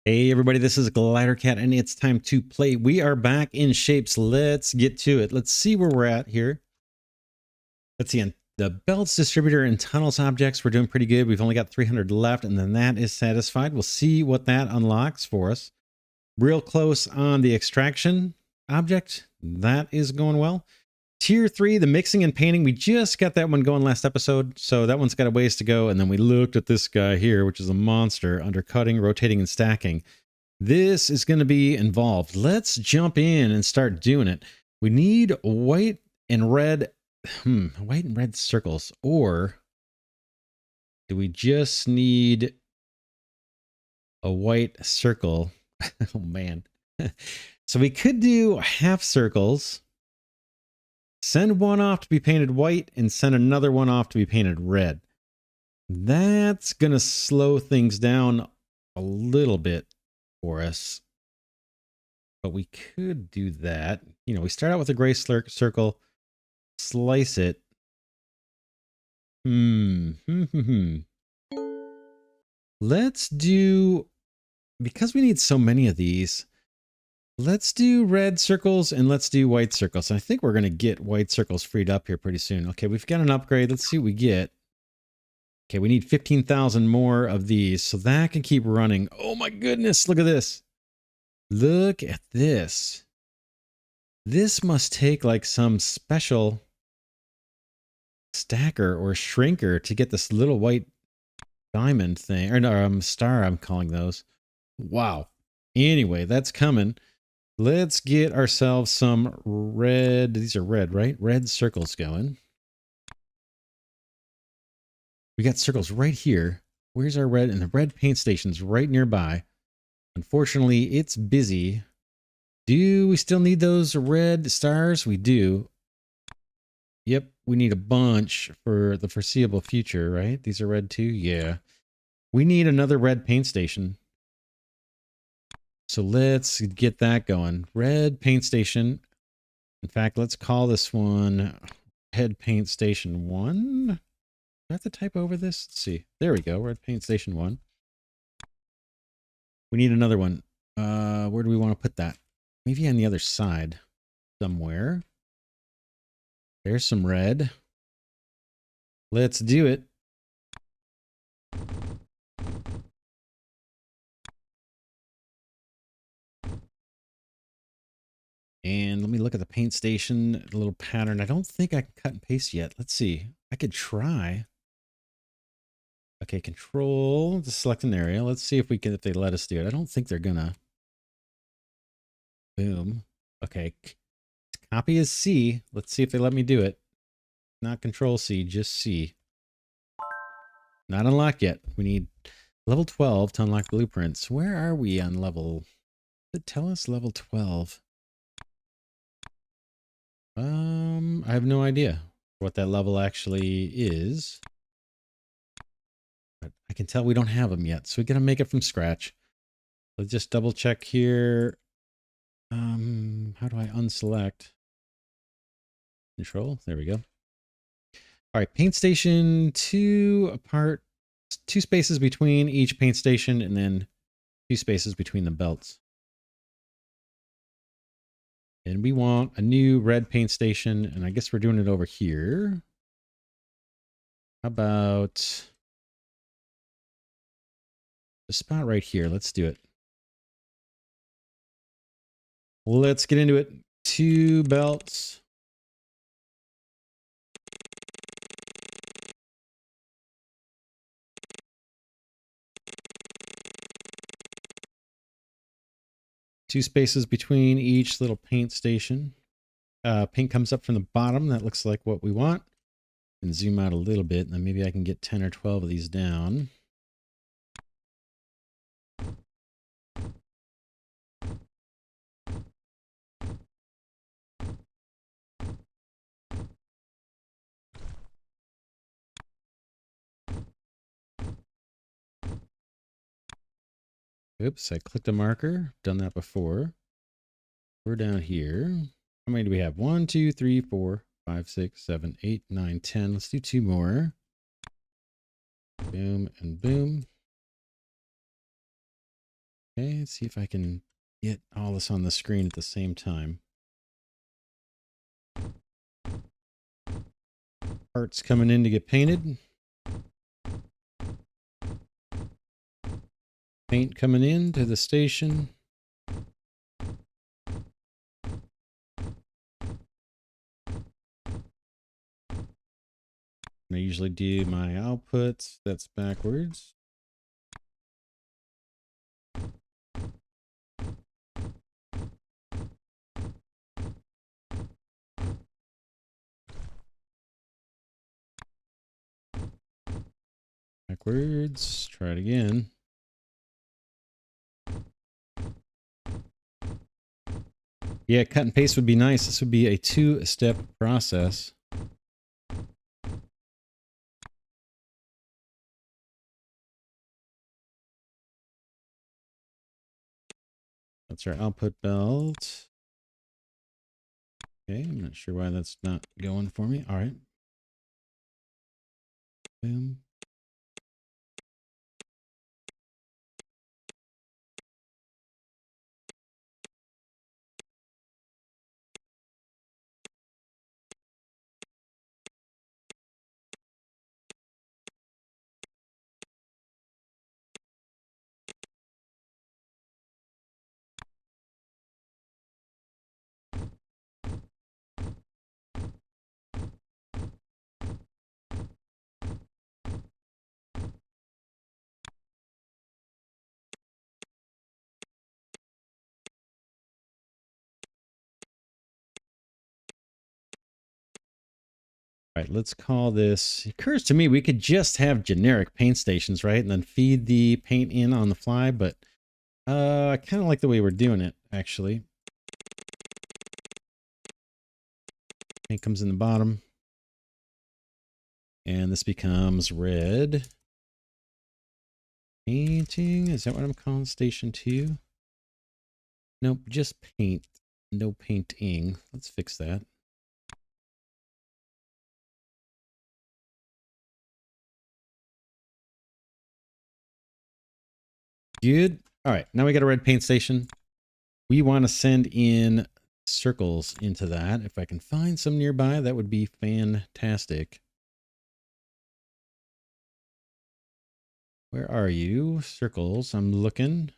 Hey everybody, this is Glidercat and it's time to play. We are back in Shapes. Let's get to it. Let's see where we're at here. Let's see, on the belts, distributor, and tunnels objects, we're doing pretty good. We've only got 300 left and then that is satisfied. We'll see what that unlocks for us. Real close on the extraction object. That is going well. Tier 3, the mixing and painting, we just got that one going last episode, so that one's got a ways to go. And then we looked at this guy here, which is a monster, undercutting, rotating, and stacking. This is going to be involved. Let's jump in and start doing it. We need white and red, white and red circles, or do we just need a white circle? Oh man. So we could do half circles. Send one off to be painted white and send another one off to be painted red. That's going to slow things down a little bit for us. But we could do that. You know, we start out with a gray circle, slice it. Let's do, because we need so many of these, let's do red circles and let's do white circles. I think we're going to get white circles freed up here pretty soon. Okay, we've got an upgrade. Let's see what we get. Okay, we need 15,000 more of these, so that can keep running. Oh my goodness, look at this. Look at this. This must take like some special stacker or shrinker to get this little white diamond thing, or no, star I'm calling those. Wow. Anyway, that's coming. Let's get ourselves some red, these are red, right? Red circles going. We got circles right here. Where's our red? And the red paint station's right nearby. Unfortunately, it's busy. Do we still need those red stars? We do. Yep, we need a bunch for the foreseeable future, right? These are red too? Yeah. We need another red paint station. So let's get that going. Red paint station. In fact, let's call this one Red Paint Station 1. Do I have to type over this? Let's see. There we go. Red Paint Station 1. We need another one. Where do we want to put that? Maybe on the other side somewhere. There's some red. Let's do it. And let me look at the paint station, the little pattern. I don't think I can cut and paste yet. Let's see. I could try. Okay, control to select an area. Let's see if we can, if they let us do it. I don't think they're gonna. Boom. Okay. Copy as C. Let's see if they let me do it. Not control C, just C. Not unlocked yet. We need level 12 to unlock blueprints. Where are we on level? Did it tell us level 12? I have no idea what that level actually is. But I can tell we don't have them yet, so we gotta make it from scratch. Let's just double check here. How do I unselect? Control, there we go. All right, paint station 2 apart, 2 spaces between each paint station, and then 2 spaces between the belts. And we want a new red paint station, and I guess we're doing it over here. How about the spot right here? Let's do it. Let's get into it. 2 belts. Two spaces between each little paint station. Paint comes up from the bottom. That looks like what we want. And zoom out a little bit, and then maybe I can get 10 or 12 of these down. Oops, I clicked a marker. Done that before. We're down here. How many do we have? 1, 2, 3, 4, 5, 6, 7, 8, 9, 10. Let's do 2 more. Boom and boom. Okay, let's see if I can get all this on the screen at the same time. Parts coming in to get painted. Paint coming in to the station. I usually do my outputs. That's backwards. Backwards. Try it again. Yeah, cut and paste would be nice. This would be a two-step process. That's our output belt. Okay, I'm not sure why that's not going for me. All right. Boom. All right, let's call this. It occurs to me we could just have generic paint stations, right? And then feed the paint in on the fly, but I kind of like the way we're doing it, actually. Paint comes in the bottom. And this becomes red. Painting, is that what I'm calling station 2? Nope, just paint. No painting. Let's fix that. Good. All right, now we got a red paint station. We want to send in circles into that. If I can find some nearby, that would be fantastic. Where are you? Circles. I'm looking.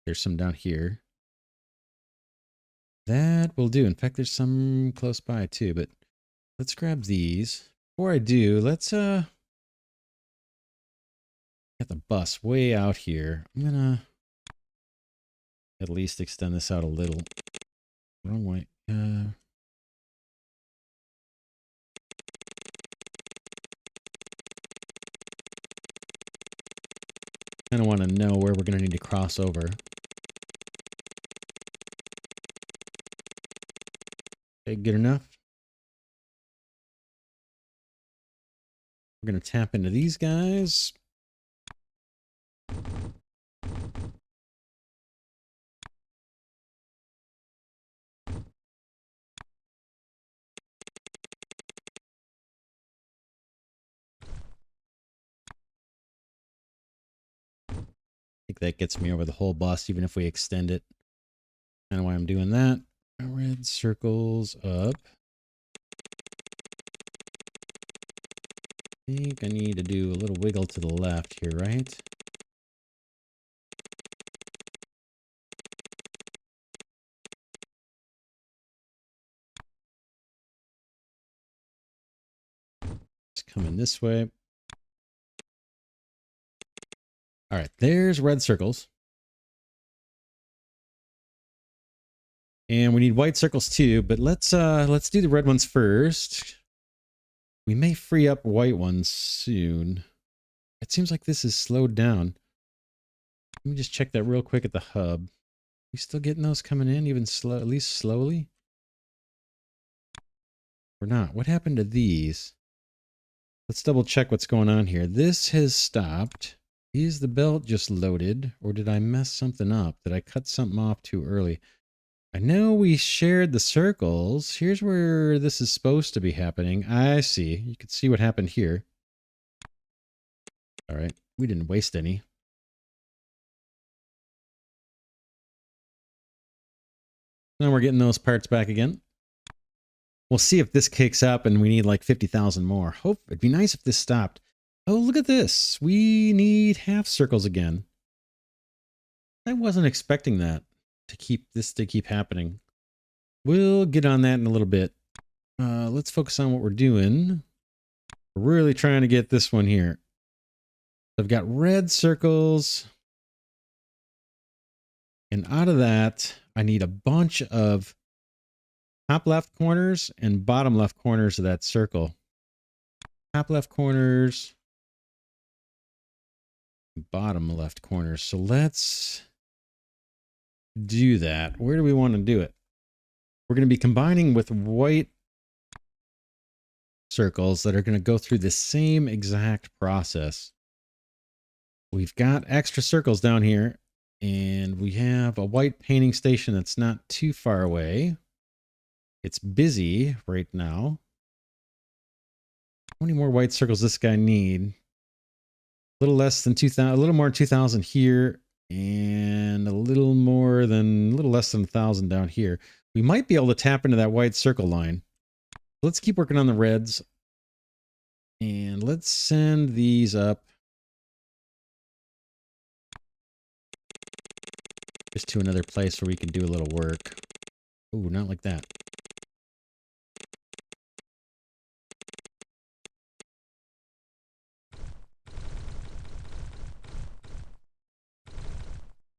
There's some down here. That will do. In fact, there's some close by too, but let's grab these. Before I do, let's get the bus way out here. I'm gonna at least extend this out a little. Wrong way. Kind of want to know where we're going to need to cross over. Okay, good enough. We're going to tap into these guys. I think that gets me over the whole bus, even if we extend it. Kind of why I'm doing that. Red circles up. I think I need to do a little wiggle to the left here, right? It's coming this way. All right, there's red circles. And we need white circles too, but let's do the red ones first. We may free up white ones soon. It seems like this is slowed down. Let me just check that real quick at the hub. We still getting those coming in, even slow, at least slowly? Or not? What happened to these? Let's double check what's going on here. This has stopped. Is the belt just loaded, or did I mess something up? Did I cut something off too early? I know we shared the circles. Here's where this is supposed to be happening. I see. You can see what happened here. All right. We didn't waste any. Now we're getting those parts back again. We'll see if this kicks up and we need like 50,000 more. Hope it'd be nice if this stopped. Oh, look at this. We need half circles again. I wasn't expecting that to keep happening. We'll get on that in a little bit. Let's focus on what we're doing. We're really trying to get this one here. I've got red circles. And out of that, I need a bunch of top left corners and bottom left corners of that circle. Top left corners, bottom left corners. So let's do that. Where do we want to do it? We're going to be combining with white circles that are going to go through the same exact process. We've got extra circles down here, and we have a white painting station that's not too far away. It's busy right now. How many more white circles does this guy need? A little less than 2,000, a little more than 2,000 here, and a little less than 1,000 down here. We might be able to tap into that white circle line. Let's keep working on the reds. And let's send these up just to another place where we can do a little work. Ooh, not like that.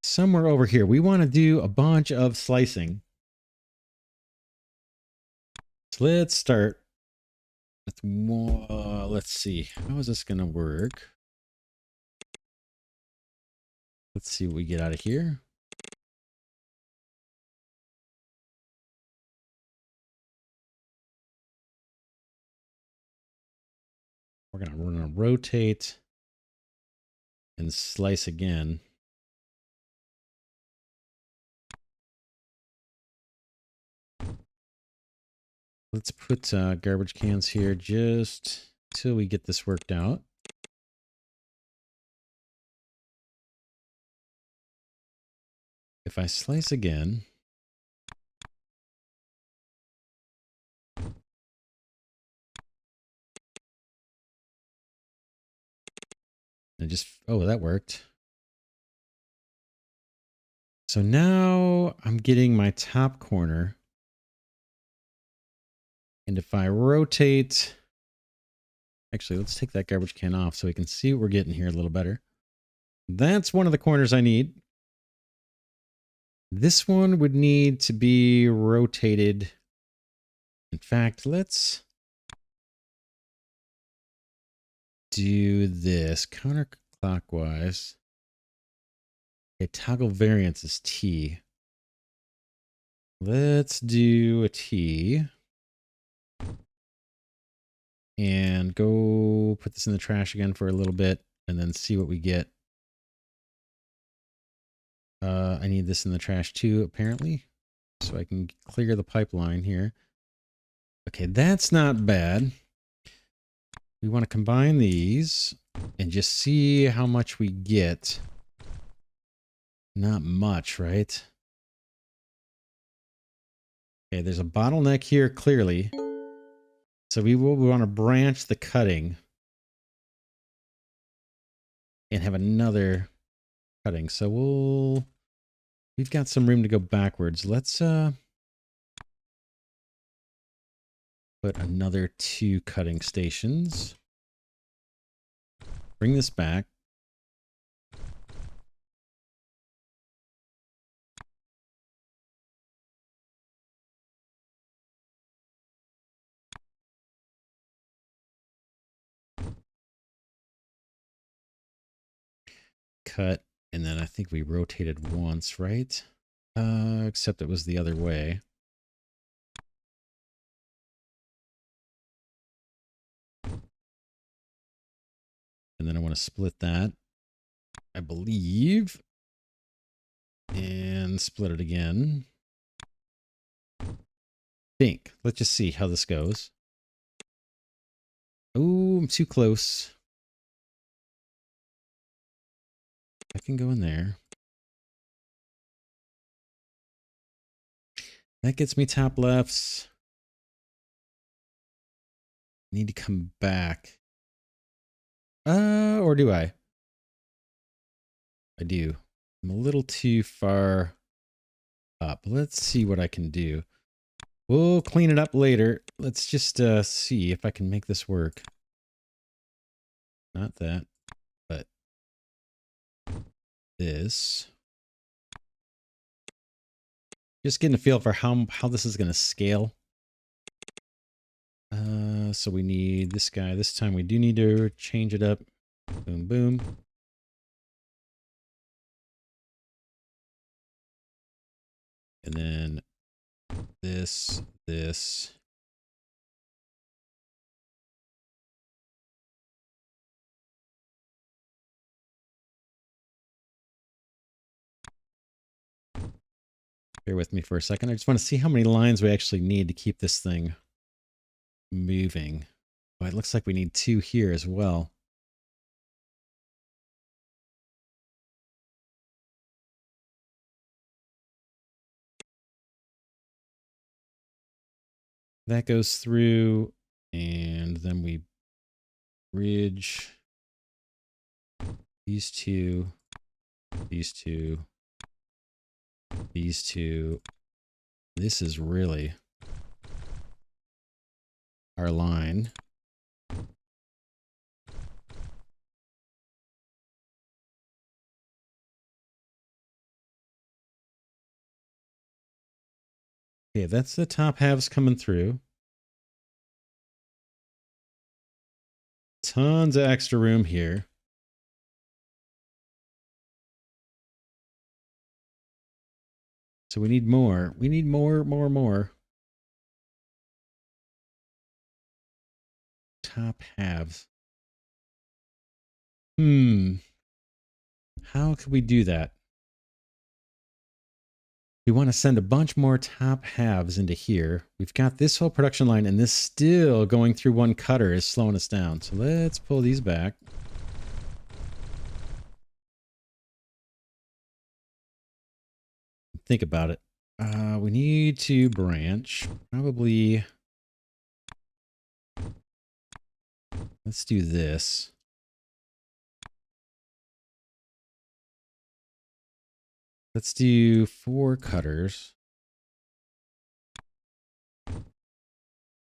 Somewhere over here, we want to do a bunch of slicing. So let's start with one. Let's see. How is this going to work? Let's see what we get out of here. We're going to rotate and slice again. Let's put garbage cans here just till we get this worked out. If I slice again, and just, oh, that worked. So now I'm getting my top corner. And if I rotate, actually, let's take that garbage can off so we can see what we're getting here a little better. That's one of the corners I need. This one would need to be rotated. In fact, let's do this counterclockwise. Okay, toggle variance is T. Let's do a T. And go put this in the trash again for a little bit and then see what we get. I need this in the trash too, apparently, so I can clear the pipeline here. Okay, that's not bad. We want to combine these and just see how much we get. Not much, right? Okay, there's a bottleneck here, clearly. So we want to branch the cutting and have another cutting. So we've got some room to go backwards. Let's put another 2 cutting stations. Bring this back. Cut, and then I think we rotated once, right? Except it was the other way. And then I want to split that, I believe, and split it again. Think. Let's just see how this goes. Oh, I'm too close. I can go in there. That gets me top lefts. Need to come back. Or do I? I do. I'm a little too far up. Let's see what I can do. We'll clean it up later. Let's just see if I can make this work. Not that, but this. Just getting a feel for how this is going to scale. So we need this guy. This time we do need to change it up. Boom, boom. And then this. Bear with me for a second. I just want to see how many lines we actually need to keep this thing moving. Oh, it looks like we need 2 here as well. That goes through, and then we bridge these 2, these 2, these 2. This is really our line. Okay, that's the top halves coming through. Tons of extra room here. So we need more. We need more. Top halves. How could we do that? We want to send a bunch more top halves into here. We've got this whole production line, and this still going through one cutter is slowing us down. So let's pull these back. Think about it. We need to branch. Probably. Let's do this. Let's do 4 cutters.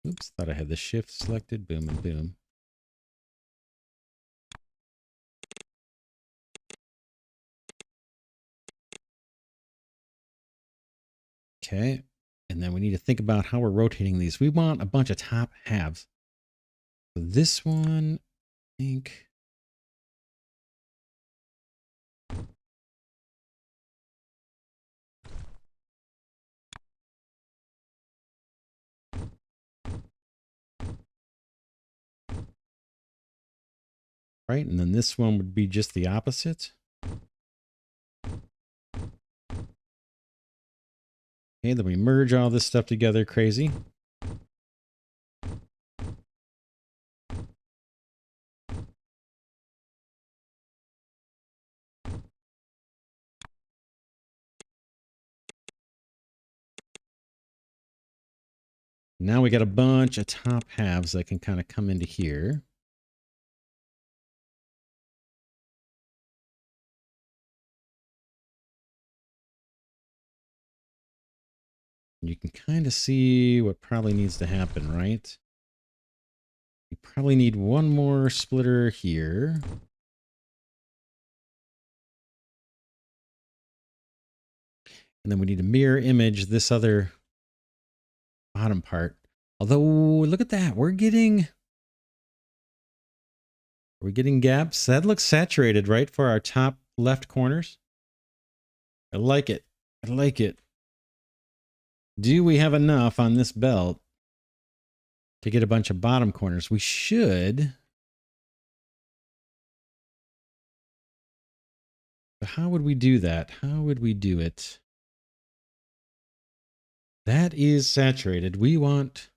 Oops, thought I had the shift selected. Boom and boom. Okay. And then we need to think about how we're rotating these. We want a bunch of top halves. So this one, I think. Right, and then this one would be just the opposite. Okay, then we merge all this stuff together crazy. Now we got a bunch of top halves that can kind of come into here. You can kind of see what probably needs to happen, right? You probably need one more splitter here. And then we need to mirror image this other bottom part. Although, look at that. Are we getting gaps? That looks saturated, right? For our top left corners. I like it. I like it. Do we have enough on this belt to get a bunch of bottom corners? We should. But how would we do that? How would we do it? That is saturated. We want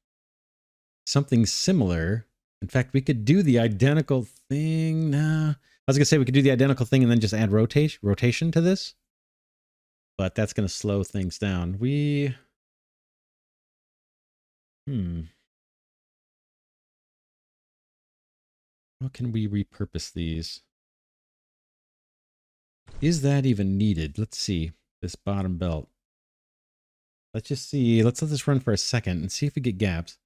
something similar. In fact, we could do the identical thing. Nah. I was going to say we could do the identical thing and then just add rotation to this. But that's going to slow things down. How can we repurpose these? Is that even needed? Let's see. This bottom belt. Let's just see. Let's let this run for a second and see if we get gaps.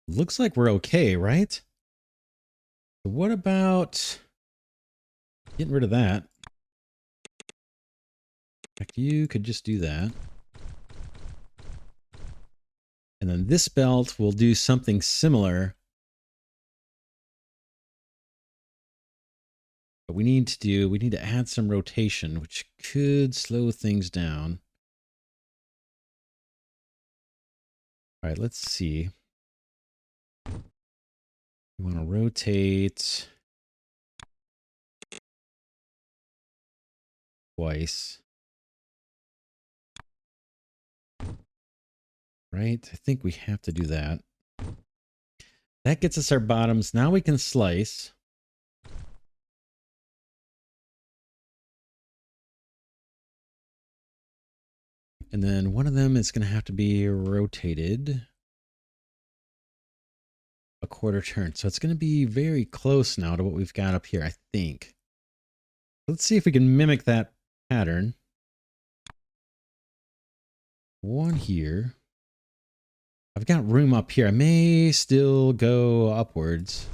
Looks like we're okay, right? So what about getting rid of that? In fact, you could just do that. And then this belt will do something similar. But we need to add some rotation, which could slow things down. All right, let's see. We want to rotate twice. Right? I think we have to do that. That gets us our bottoms. Now we can slice. And then one of them is going to have to be rotated a quarter turn. So it's going to be very close now to what we've got up here, I think. Let's see if we can mimic that pattern. One here. I've got room up here. I may still go upwards.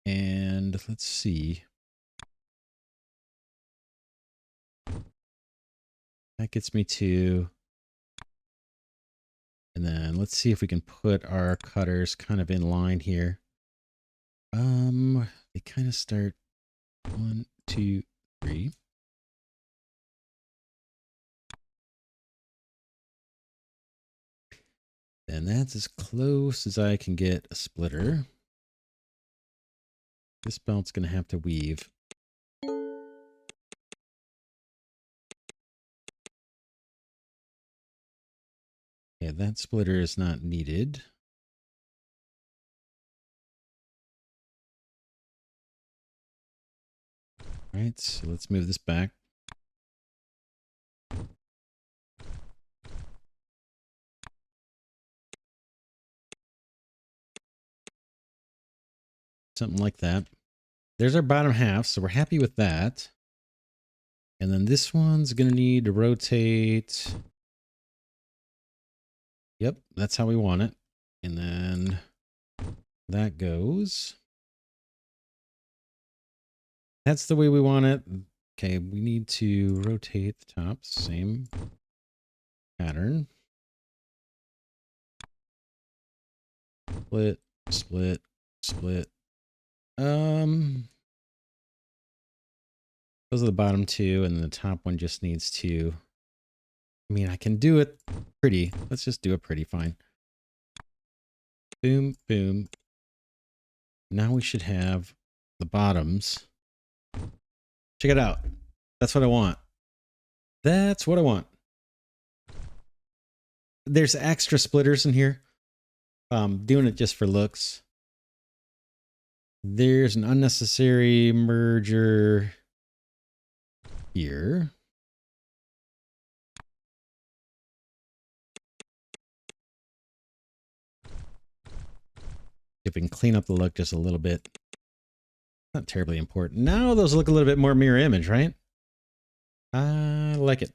And let's see. That gets me to... And then let's see if we can put our cutters kind of in line here. They kind of start 1, 2, 3. And that's as close as I can get a splitter. This belt's going to have to weave. Yeah, that splitter is not needed. All right, so let's move this back. Something like that. There's our bottom half, so we're happy with that. And then this one's going to need to rotate. Yep, that's how we want it. And then that goes. That's the way we want it. Okay, we need to rotate the tops. Same pattern. Split, split, split. Those are the bottom two, and the top one just needs to... I mean, I can do it pretty. Let's just do it pretty, fine. Boom, boom. Now we should have the bottoms. Check it out. That's what I want. That's what I want. There's extra splitters in here. Doing it just for looks. There's an unnecessary merger here. If we can clean up the look just a little bit. Not terribly important. Now those look a little bit more mirror image, right? I like it.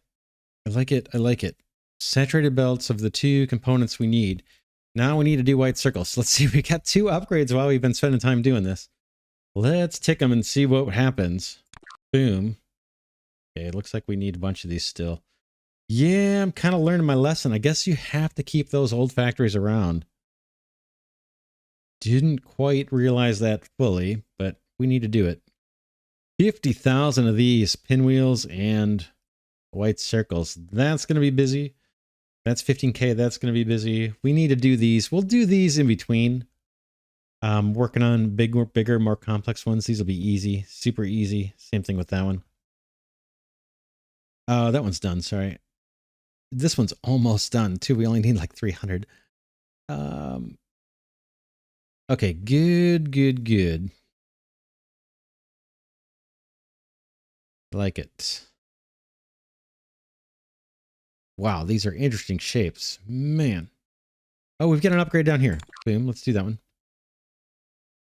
I like it. I like it. Saturated belts of the two components we need. Now we need to do white circles. Let's see. We got 2 upgrades while we've been spending time doing this. Let's tick them and see what happens. Boom. Okay, it looks like we need a bunch of these still. Yeah, I'm kind of learning my lesson. I guess you have to keep those old factories around. Didn't quite realize that fully, but we need to do it. 50,000 of these pinwheels and white circles. That's going to be busy. That's 15K. That's going to be busy. We need to do these. We'll do these in between. Working on bigger, more complex ones. These will be easy, super easy. Same thing with that one. That one's done. Sorry. This one's almost done too. We only need like 300. Okay, good. I like it. Wow, these are interesting shapes. Man. Oh, we've got an upgrade down here. Boom, let's do that one.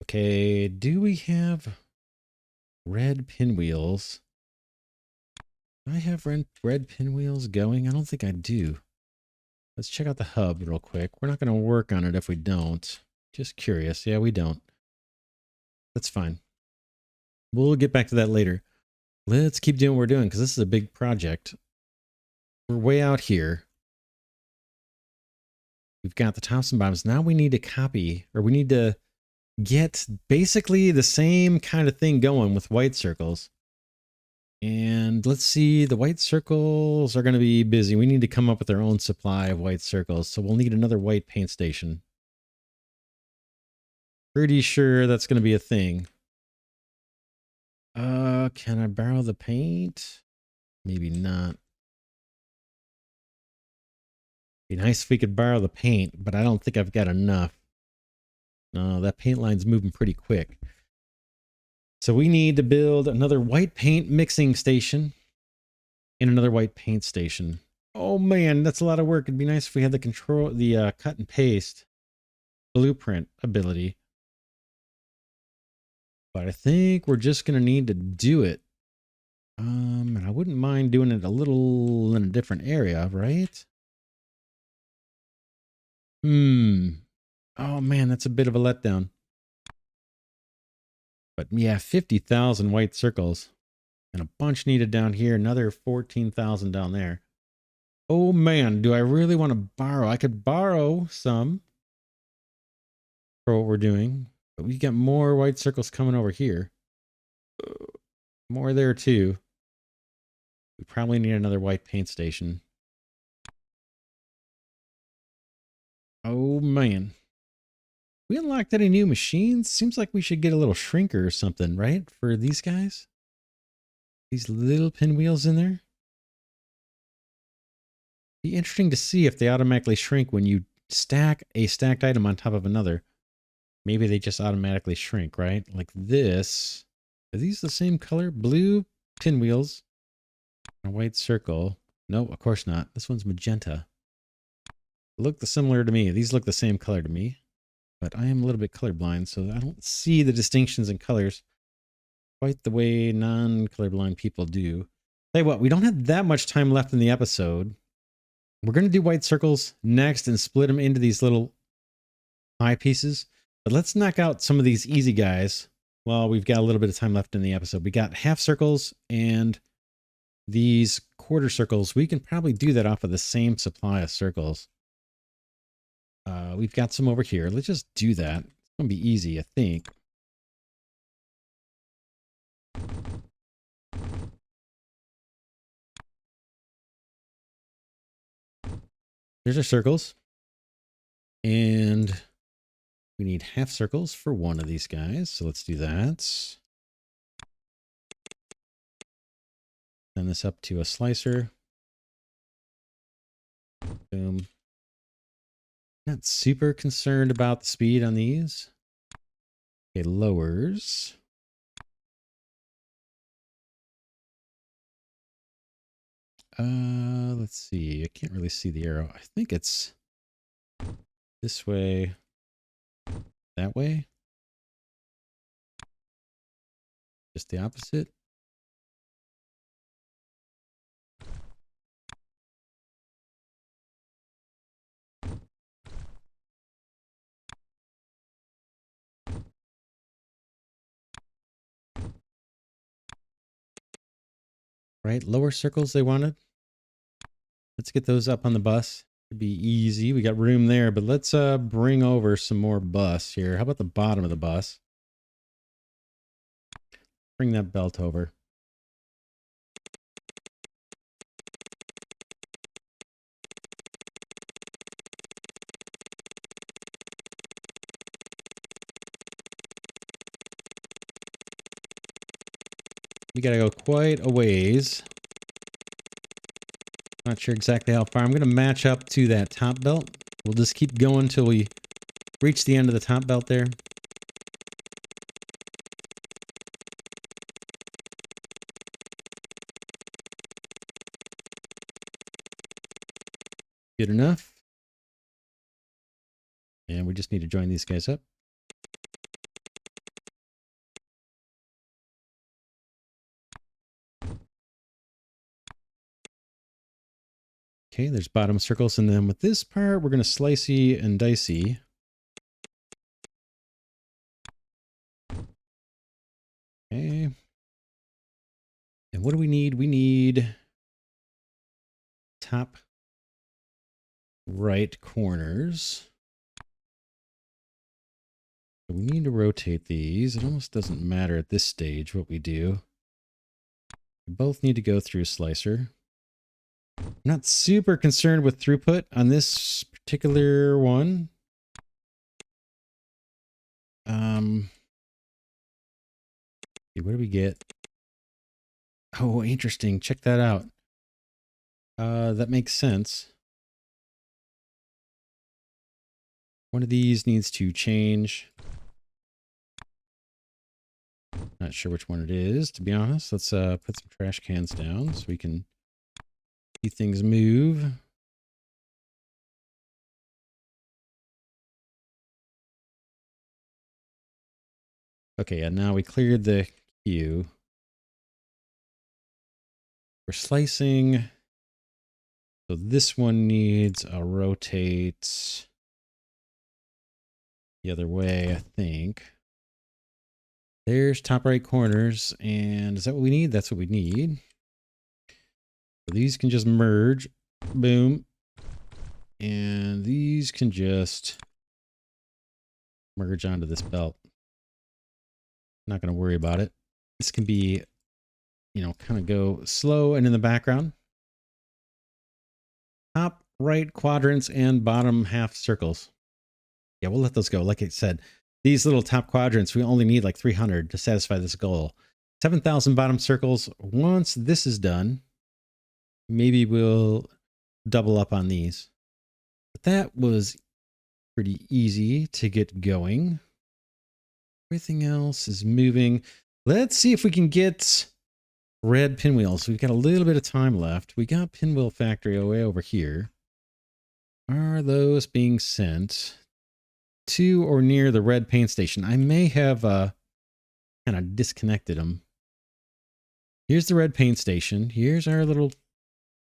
Okay, do we have red pinwheels? Do I have red pinwheels going? I don't think I do. Let's check out the hub real quick. We're not going to work on it if we don't. Just curious. Yeah, we don't. That's fine. We'll get back to that later. Let's keep doing what we're doing because this is a big project. We're way out here. We've got the tops and bottoms. Now we need to copy, or we need to get basically the same kind of thing going with white circles. And let's see, the white circles are going to be busy. We need to come up with our own supply of white circles. So we'll need another white paint station. Pretty sure that's going to be a thing. Can I borrow the paint? Maybe not. Be nice if we could borrow the paint, but I don't think I've got enough. No, that paint line's moving pretty quick. So we need to build another white paint mixing station and another white paint station. Oh man, that's a lot of work. It'd be nice if we had the cut and paste blueprint ability. But I think we're just going to need to do it. And I wouldn't mind doing it a little in a different area, right? Oh man, that's a bit of a letdown. But yeah, 50,000 white circles. And a bunch needed down here. Another 14,000 down there. Oh man, do I really want to borrow? I could borrow some for what we're doing. But we got more white circles coming over here. More there too. We probably need another white paint station. Oh man. We unlocked any new machines? Seems like we should get a little shrinker or something, right? For these guys? These little pinwheels in there? Be interesting to see if they automatically shrink when you stack a stacked item on top of another. Maybe they just automatically shrink, right? Like this. Are these the same color? Blue pinwheels. A white circle. No, of course not. This one's magenta. Look similar to me. These look the same color to me. But I am a little bit colorblind, so I don't see the distinctions in colors quite the way non-colorblind people do. Tell you what, we don't have that much time left in the episode. We're going to do white circles next and split them into these little eye pieces. But let's knock out some of these easy guys while we've got a little bit of time left in the episode. We got half circles and these quarter circles. We can probably do that off of the same supply of circles. We've got some over here. Let's just do that. It's going to be easy, I think. There's our circles. And we need half circles for one of these guys. So let's do that. Send this up to a slicer. Boom. Not super concerned about the speed on these. Okay, lowers. Let's see. I can't really see the arrow. I think it's this way, that way. Just the opposite. Right, lower circles they wanted. Let's get those up on the bus. It'd be easy. We got room there, but let's bring over some more bus here. How about the bottom of the bus? Bring that belt over. We gotta go quite a ways. Not sure exactly how far. I'm gonna match up to that top belt. We'll just keep going till we reach the end of the top belt there. Good enough. And we just need to join these guys up. Okay, there's bottom circles. And then with this part, we're going to slicey and dicey. Okay. And what do we need? We need top right corners. So we need to rotate these. It almost doesn't matter at this stage what we do. We both need to go through slicer. I'm not super concerned with throughput on this particular one. What do we get? Oh, interesting. Check that out. That makes sense. One of these needs to change. Not sure which one it is, to be honest. Let's put some trash cans down so we can see things move. Okay, and now we cleared the queue. We're slicing. So this one needs a rotate the other way, I think. There's top right corners. And is that what we need? That's what we need. So these can just merge. Boom. And these can just merge onto this belt. Not going to worry about it. This can be, you know, kind of go slow and in the background. Top right quadrants and bottom half circles. Yeah, we'll let those go. Like I said, these little top quadrants, we only need like 300 to satisfy this goal. 7,000 bottom circles. Once this is done, maybe we'll double up on these. But that was pretty easy to get going. Everything else is moving. Let's see if we can get red pinwheels. We've got a little bit of time left. We got Pinwheel Factory way over here. Are those being sent to or near the red paint station? I may have kind of disconnected them. Here's the red paint station. Here's our little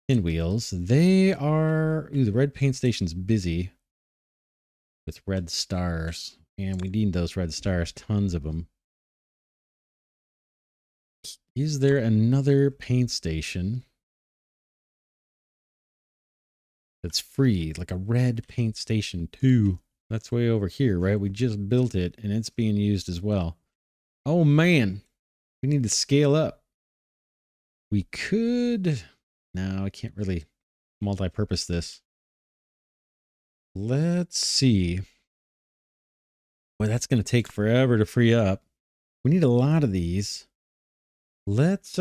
pinwheels. They are... Ooh, the red paint station's busy with red stars. And we need those red stars. Tons of them. Is there another paint station that's free? Like a red paint station 2. That's way over here, right? We just built it and it's being used as well. Oh man, we need to scale up. We could... No, I can't really multi-purpose this. Let's see. Boy, that's going to take forever to free up. We need a lot of these. Let's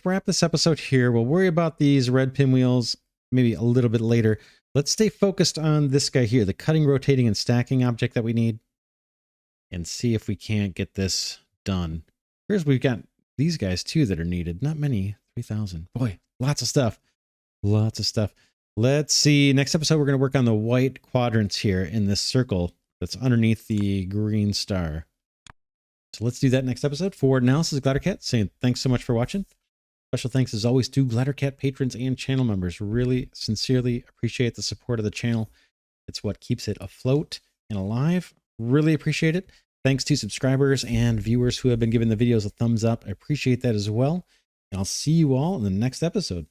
wrap this episode here. We'll worry about these red pinwheels maybe a little bit later. Let's stay focused on this guy here, the cutting, rotating, and stacking object that we need, and see if we can't get this done. Here's we've got these guys too that are needed. Not many. 3,000. Boy, lots of stuff. Lots of stuff. Let's see. Next episode, we're going to work on the white quadrants here in this circle that's underneath the green star. So let's do that next episode. For now, this is Glidercat saying thanks so much for watching. Special thanks as always to Glidercat patrons and channel members. Really sincerely appreciate the support of the channel. It's what keeps it afloat and alive. Really appreciate it. Thanks to subscribers and viewers who have been giving the videos a thumbs up. I appreciate that as well. And I'll see you all in the next episode.